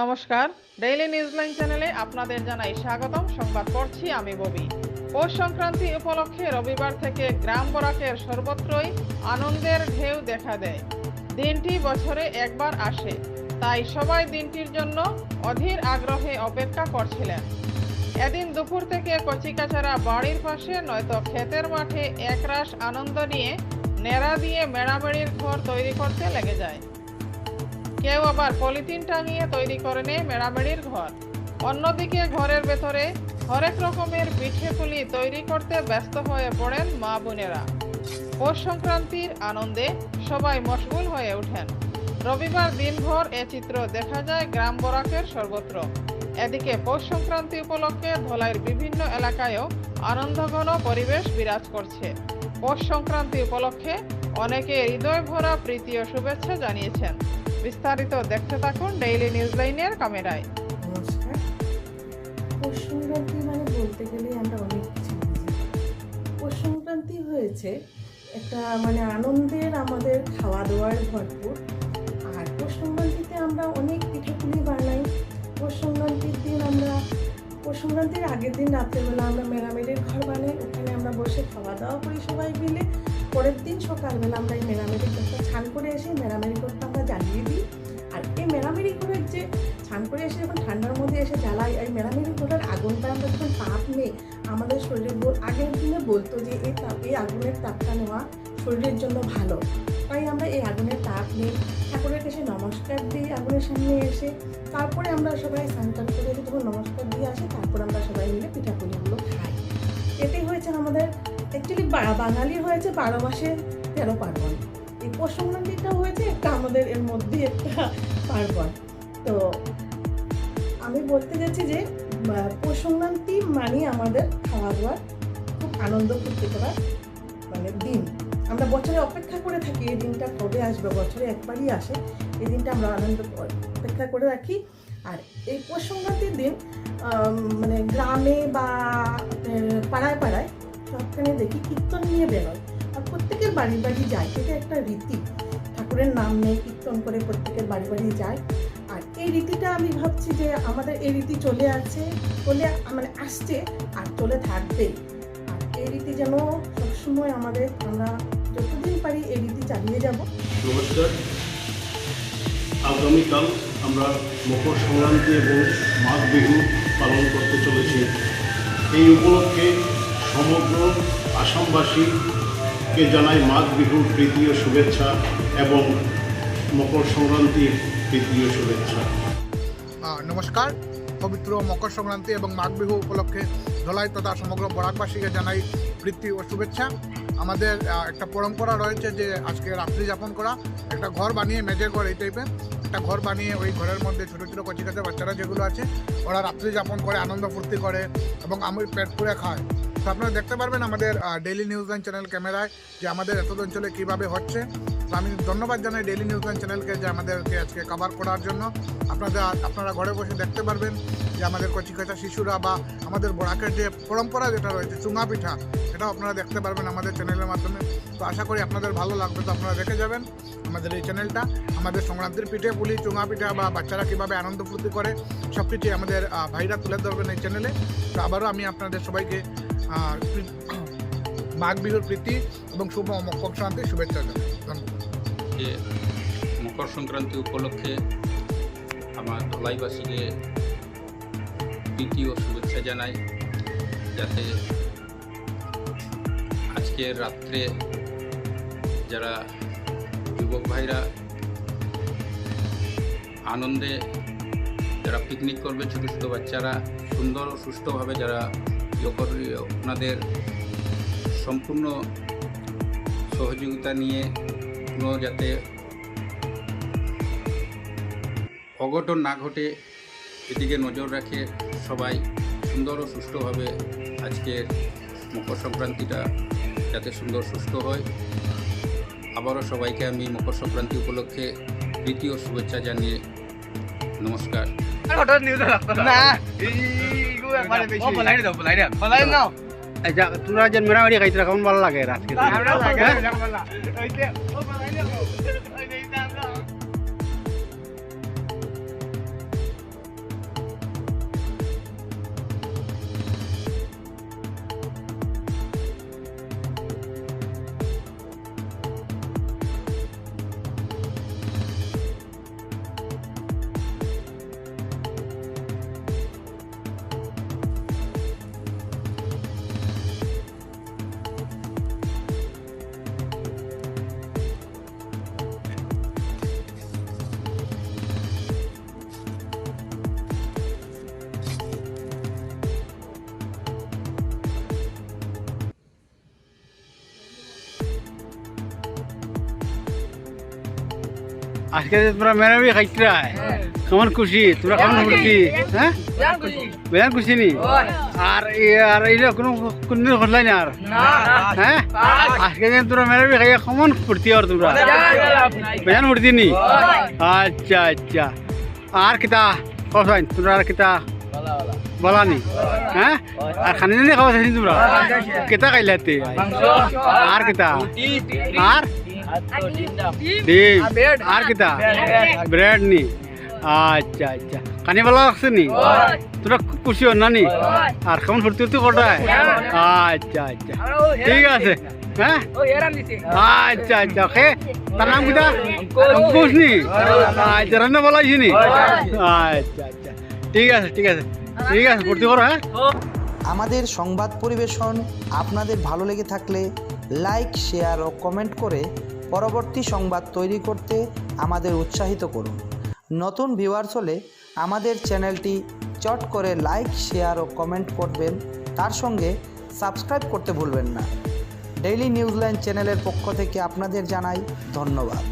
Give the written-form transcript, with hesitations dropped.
নমস্কার, ডেইলি নিউজলাইন চ্যানেলে আপনাদের জানাই স্বাগতম। সংবাদ পড়ছি আমি ববি। পৌষ সংক্রান্তি উপলক্ষে রবিবার থেকে গ্রাম বরাকের সর্বত্রই আনন্দের ঢেউ দেখা দেয়। দিনটি বছরে একবার আসে, তাই সবাই দিনটির জন্য অধীর আগ্রহে অপেক্ষা করছিলেন। এদিন দুপুর থেকে কচিকাচারা বাড়ির পাশে নয়তো ক্ষেতের মাঠে একরাশ আনন্দ নিয়ে নেড়া দিয়ে মেড়ামেড়ির ঘর তৈরি করতে লেগে যায়। কেউ আবার পলিথিন টাঙিয়ে তৈরি করে নেয় মেড়ামেড়ির ঘর। অন্যদিকে ঘরের ভেতরে হরেক রকমের পিঠে পুলি তৈরি করতে ব্যস্ত হয়ে পড়েন মা বোনেরা। পৌষ সংক্রান্তির আনন্দে সবাই মশগুল হয়ে ওঠেন। রবিবার দিনভর এ চিত্র দেখা যায় গ্রাম বরাকের সর্বত্র। এদিকে পৌষ সংক্রান্তি উপলক্ষে ধলাইয়ের বিভিন্ন এলাকায়ও আনন্দঘন পরিবেশ বিরাজ করছে। পৌষ সংক্রান্তি উপলক্ষে অনেকে হৃদয় ভরা প্রীতি ও শুভেচ্ছা জানিয়েছেন। বিস্তারিত দেখতে থাকুন ডেইলি নিউজলাইনের ক্যামেরায়। নমস্কার। পৌষ সংক্রান্তি মানে বলতে গেলে আমরা অনেক কিছু বুঝি। পৌষ সংক্রান্তি হয়েছে একটা আনন্দের, আমাদের খাওয়া দাওয়ার ভরপুর। আর পৌষ সংক্রান্তিতে আমরা অনেক পিঠেপুলি বানাই। পৌষ সংক্রান্তির আগের দিন রাত্রেবেলা আমরা মেরামেরির ঘর বানাই, ওখানে আমরা বসে খাওয়া দাওয়া করি সবাই মিলে। পরের দিন সকালবেলা আমরা এই মেরামেরি ঘরটা ছান করে এসে মেরামেরি ঘরটা আমরা জ্বালিয়ে দিই। আর এই মেরামেরি ঘরের যে ছান করে এসে যখন ঠান্ডার মধ্যে এসে জ্বালাই, এই মেরামেরি ঘরের আগুনটা আমরা যখন তাপ নেই, আমাদের শরীরে আগের দিনে বলতো যে এই আগুনের তাপটা নেওয়া শরীরের জন্য ভালো। তাই আমরা এই আগুনের তাপ নিই, ঠাকুরের কাছে নমস্কার দিই আগুনের সামনে এসে। তারপরে আমরা সবাই স্নান টান করে যখন নমস্কার দিয়ে আসি, তারপর আমরা সবাই মিলে পিঠাপুলিগুলো খাই। এটাই হয়েছে আমাদের অ্যাকচুয়ালি বাঙালির হয়েছে 12 মাসে 13 পার্বণ। এই পৌষ সংক্রান্তিটা হয়েছে একটা আমাদের এর মধ্যে একটা পার্বণ। তো আমি বলতে যাচ্ছি যে পৌষ সংক্রান্তি মানে আমাদের খাওয়া দাওয়ার খুব আনন্দ করতে করার দিন। আমরা বছরে অপেক্ষা করে থাকি এই দিনটা কবে আসবে, বছরে একবারই আসে। এই দিনটা আমরা আনন্দ অপেক্ষা করে রাখি। আর এই পৌষ সংক্রান্তির দিন গ্রামে বা পাড়ায় পাড়ায় সবখানে দেখি কীর্তন নিয়ে বেরোয়, আর প্রত্যেকের বাড়ি বাড়ি যায়। এটা একটা রীতি, ঠাকুরের নাম নিয়ে কীর্তন করে প্রত্যেকের বাড়ি বাড়ি যায়। আর এই রীতিটা আমি ভাবছি যে আমাদের এই রীতি আসছে আর চলে থাকবে। আর এই রীতি যেন সবসময় আমরা যতদিন পারি এই রীতি চালিয়ে যাব। নমস্কার। আগামীকাল আমরা মকর সংক্রান্তি এবং মাঘ বিহু পালন করতে চলেছি। এই উপলক্ষে সমগ্র আসামবাসীকে জানাই মাঘ বিহুর প্রীতি ও শুভেচ্ছা এবং মকর সংক্রান্তির প্রীতি ও শুভেচ্ছা। নমস্কার। পবিত্র মকর সংক্রান্তি এবং মাঘ বিহু উপলক্ষে ধলাই তথা সমগ্র বরাকবাসীকে জানাই প্রীতি ও শুভেচ্ছা। আমাদের একটা পরম্পরা রয়েছে যে আজকে রাত্রি যাপন করা, একটা ঘর বানিয়ে মেজের ঘর এই টাইপের একটা ঘর বানিয়ে ওই ঘরের মধ্যে ছোটো ছোটো কচিকাচা বাচ্চারা যেগুলো আছে ওরা রাত্রি যাপন করে, আনন্দ ফুর্তি করে এবং আমি পেট পুরে খায়। তো আপনারা দেখতে পারবেন আমাদের ডেইলি নিউজলাইন চ্যানেল ক্যামেরায় যে আমাদের এত অঞ্চলে কীভাবে হচ্ছে। তো আমি ধন্যবাদ জানাই ডেইলি নিউজলাইন চ্যানেলকে যে আমাদেরকে আজকে কভার করার জন্য। আপনারা ঘরে বসে দেখতে পারবেন যে আমাদের কচিকাচা শিশুরা বা আমাদের বরাকের যে পরম্পরা যেটা রয়েছে চুঙা পিঠা, সেটাও আপনারা দেখতে পারবেন আমাদের চ্যানেলের মাধ্যমে। তো আশা করি আপনাদের ভালো লাগবে। তো আপনারা দেখে যাবেন আমাদের এই চ্যানেলটা। আমাদের সংক্রান্তির পিঠে পুলি, চুঙা পিঠা বা বাচ্চারা কীভাবে আনন্দ ফুর্তি করে সব কিছুই আমাদের ভাইরা তুলে ধরবেন এই চ্যানেলে। তো আবারও আমি আপনাদের সবাইকে মাঘ বিহুর প্রীতি এবং শুভ মকর সংক্রান্তির শুভেচ্ছা জানাই। ধন্যবাদ। মকর সংক্রান্তি উপলক্ষে আমার ধলাইবাসীকে প্রীতি ও শুভেচ্ছা জানাই, যাতে আজকের রাত্রে যারা যুবক ভাইরা আনন্দে যারা পিকনিক করবে, ছোটো ছোটো বাচ্চারা সুন্দর ও সুষ্ঠুভাবে যারা করবে, ওনাদের সম্পূর্ণ সহযোগিতা নিয়ে কোনো যাতে অঘটন না ঘটে এদিকে নজর রাখে সবাই সুন্দর ও সুষ্ঠুভাবে আজকের মকর সংক্রান্তিটা যাতে সুন্দর সুষ্ঠু হয়। আবারও সবাইকে আমি মকর সংক্রান্তি উপলক্ষে প্রীতি ও শুভেচ্ছা জানিয়ে নমস্কার। তোরা যে মেরামারি খাইতে কেমন ভালো লাগে রাত্রে? আজকে যে তোমরা মেরামি খাইতরা কেমন খুশি তোমরা কেমন ফুর্তি হ্যাঁ বেজান খুশি নি আর এইটা কোনো কোনদিন ঘটলাই না আর হ্যাঁ আজকে যে তোমরা মেরামি খাইয়া কেমন ফুর্তি আর তোমরা বেজান ফুর্তি নি আচ্ছা আচ্ছা আর কিতা কসাইন তোমরা আর কিতা বলা নি হ্যাঁ আর খানি জানি খাওয়া চাইছি তোমরা কেতা খাইলাতে আর কিতা আর ডিম আর কিতা ব্রেড নি আচ্ছা আচ্ছা কানি ভালো লাগছে নি তোরা খুব খুশি হন না নি আর কেমন ফুর্তি ফুর্তি কটায় আচ্ছা আচ্ছা ঠিক আছে হ্যাঁ আচ্ছা আচ্ছা ওকে তার নাম কিতা অঙ্কুশ নি আচ্ছা রান্না ভালো হয়েছে নি আচ্ছা আচ্ছা ঠিক আছে ঠিক আছে ঠিক আছে ফুর্তি করো হ্যাঁ আমাদের সংবাদ পরিবেশন আপনাদের ভালো লেগে থাকলে লাইক শেয়ার ও কমেন্ট করে পরবর্তী সংবাদ তৈরি করতে আমাদের উৎসাহিত করুন। নতুন ভিউয়ার্স হলে আমাদের চ্যানেলটি চট করে লাইক শেয়ার ও কমেন্ট করবেন, তার সঙ্গে সাবস্ক্রাইব করতে ভুলবেন না। ডেইলি নিউজলাইন চ্যানেলের পক্ষ থেকে আপনাদের জানাই ধন্যবাদ।